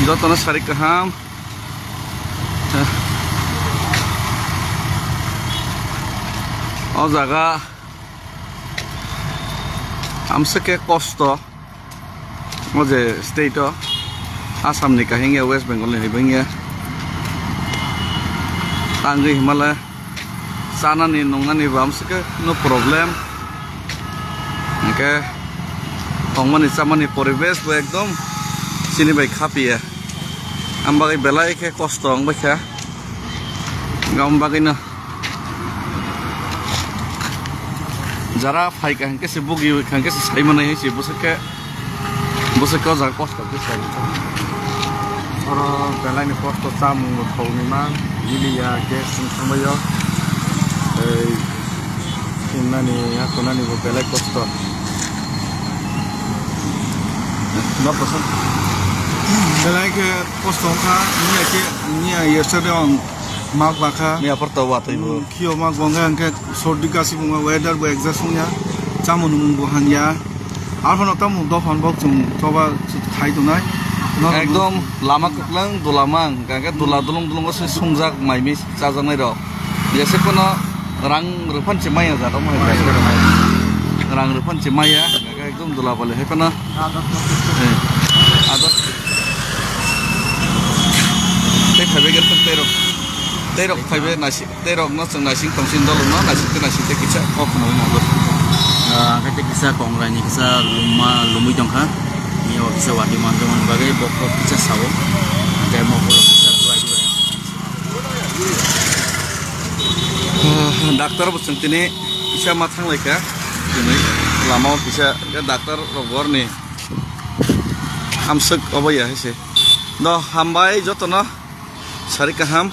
যতন সারি কাহাম ও জায়গা আমসকে কষ্ট ও যে স্টেট আসামনি কাহিঙ্গিয়া ওয়েস্ট বেঙ্গলনি হইবেঙ্গিয়া tangi himalaya sana ni nonga ni bamsike no problem oke tongmani samani poribesh bo ekdom sini bai khapiya ambagai belai ke kosto angbai kha gambagai na jara phai ka hanke se bugi hanke se sai manai he se busake za kosto ke sai oro belai ni kosto samu thoni man Ilia gas semua ini aku nani berbelai kosto. Berapa sen? Belai ke kosto kah? Ini yesterday on mak baka. Ini apa tahu waktu itu? Kio mak bangga angke sordi kasih bunga weather bu exhaustnya, camun bunga hanya. Alfa nota muda fan box coba khai tu nai. একদম লামা কুকলাং দুলামাং গাগে দুলা দুলং দুলং সে সংজাক মাইমি চাজানাই র যেসে কোনো রাং রুফানছে মাইয়া জাতো মাই রাং রুফানছে মাইয়া গাগে একদম দুলা বলে হে কোনো আদত তে খাইবে গেল তেরক খাইবে নাসি তেরক ন जों নাসিং তংসিন দল ন নাসি তে নাসি তে কিছা কখনো মগো kate kisa kongrani kisa lumui dongkha mio kisa wati mantongan bagai bokok kisa sawo demo polo kisa dua doctor বলছেন তিনি ইসা মা থাংলাইকা দিनै লামাও কিসা ডাক্তার রগরনি হামসক অবয়া হইছে দ হামবাই যতন সারি কাহাম